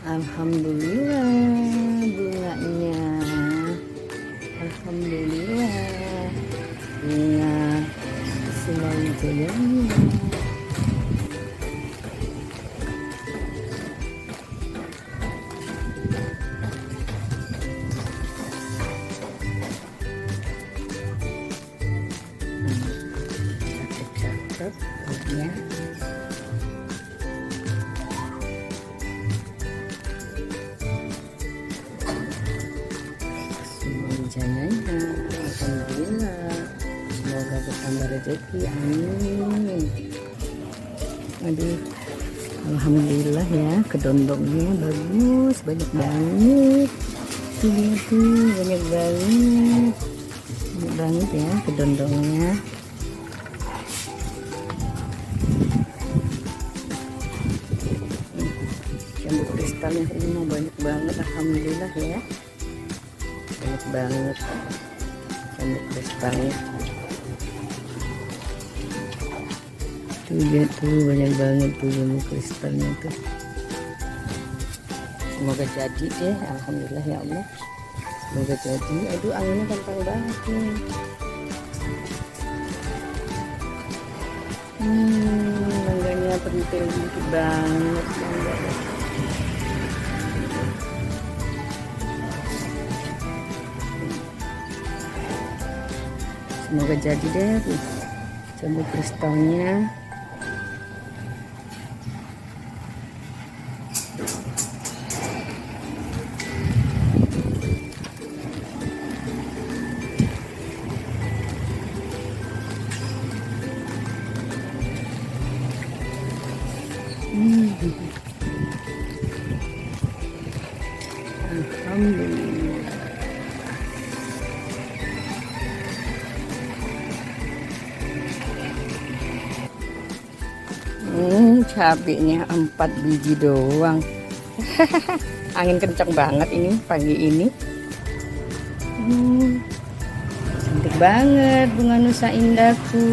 Alhamdulillah bunganya. Alhamdulillah bunga Sulawejayanya. Cakep ya. Jayanya, alhamdulillah, semoga bertambah rezeki, amin. Aduh, alhamdulillah ya, kedondongnya bagus, banyak banget. Tuh, banyak banget ya kedondongnya. Jambu kristalnya ini banyak banget, alhamdulillah ya. Banyak banget jambu kristalnya tuh, banyak banget tuh jambu kristalnya tuh. Semoga jadi deh, alhamdulillah ya Allah, semoga jadi. Aduh, anginnya kencang banget nih. Mangganya penting banget mangganya. Semoga jadi deh jambu kristalnya. Alhamdulillah. Cabenya 4 biji doang. Angin kencang banget ini pagi ini. Cantik banget bunga nusa indahku.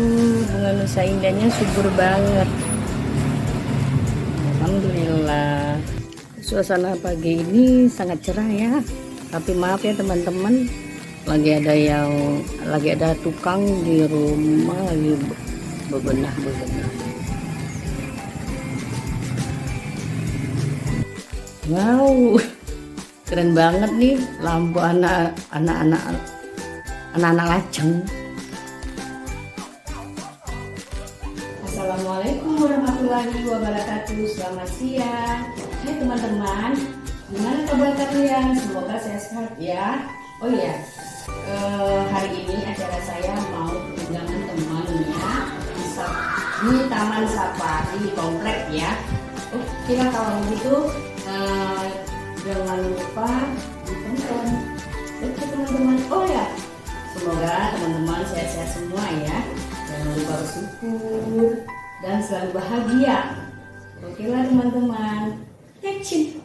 Bunga nusa indahnya subur banget. Alhamdulillah. Suasana pagi ini sangat cerah ya. Tapi maaf ya teman-teman, lagi ada tukang di rumah lagi bebenah. Wow, keren banget nih lampu anak-anak lajeng. Assalamualaikum warahmatullahi wabarakatuh. Selamat siang. Hai teman-teman, gimana kabar kalian? Semoga sehat ya. Oh iya, hari ini acara saya mau undangan teman ya di Taman Safari Komplek ya. Oke lah kalau begitu. Jangan lupa ditonton. Oke teman-teman. Oh ya, semoga teman-teman sehat-sehat semua ya. Jangan lupa bersyukur dan selalu bahagia. Oke lah teman-teman. Action.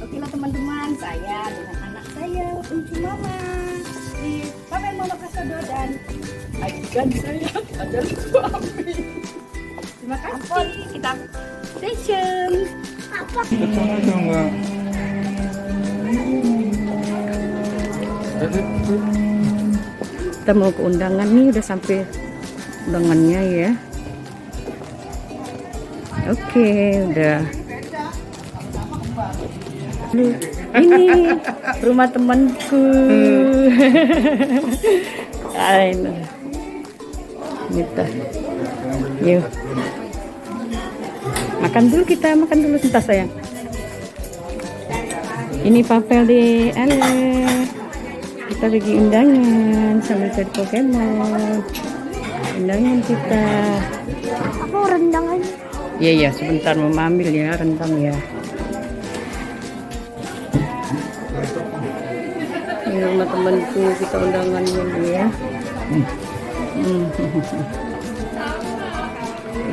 Oke lah teman-teman, saya dengan anak saya Uncu Mama di Pamen Mama Kasado dan ajudan saya ada suami. Terima kasih. Kita station. Apa? Kita mau ke undangan nih, udah sampai undangannya ya. Oke, udah. Ini rumah temanku. Gitu. Yuk. Makan dulu sebentar sayang. Ini papel di kita pergi undangan sambil cari Pokemon. Undangan kita. Aku rendang aja. Iya, sebentar mau ambil ya rendang ya. Ini rumah temanku, kita undangannya dulu ya.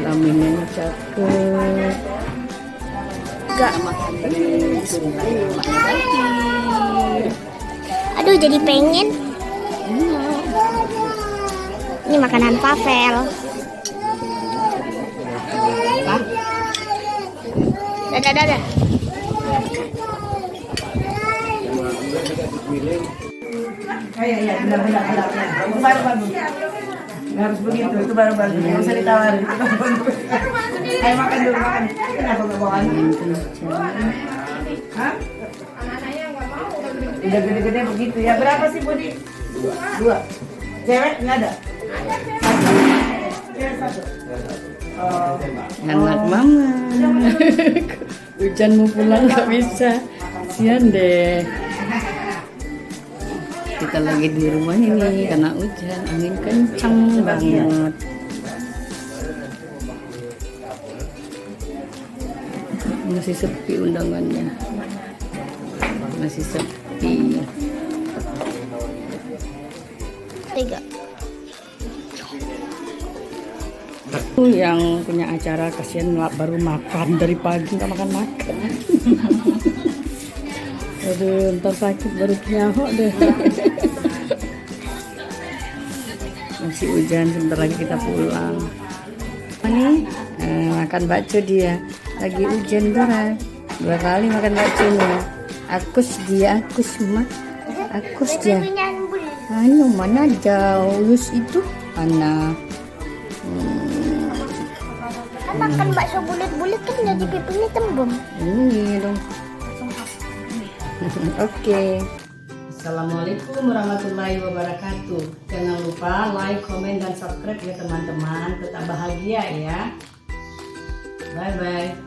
Laminnya cakep. Tiga. Makan dulu. Bismillahirrahmanirrahim. Aduh, jadi pengen. Ini makanan Pavel. Apa? Dadah, dadah. Ya, benar-benar. Itu baru bagus. Harus begitu, itu baru bagus. Nggak usah ditawarin. Itu baru bagus. Ayo makan dulu, makan. Kenapa nggak bawa anak? Hah? Udah gede-gede begitu ya. Berapa sih, Budi? Dua. Cewek nggak ada? Satu. Cewek satu. Oh. Anak mama. Hujan mau pulang nggak bisa. Sian deh. Kita lagi di rumah ini karena hujan, angin kencang banget. Masih sepi undangannya. Masih sepi. Tiga. Aku yang punya acara kasihan baru makan dari pagi nggak makan. Aduh, ntar sakit baru nyahok deh. Masih hujan, sebentar lagi kita pulang. Ini makan bakso dia. Lagi hujan berat. 2 kali makan baksonya. Akus dia, akus mah. Akus dia. Ayo mana jauh itu? Mana? Kan makan bakso bulat-bulat kan jadi pipinya tembem. Ini dong. Oke. Assalamualaikum warahmatullahi wabarakatuh. Jangan lupa like, komen, dan subscribe ya teman-teman. Tetap bahagia ya. Bye-bye.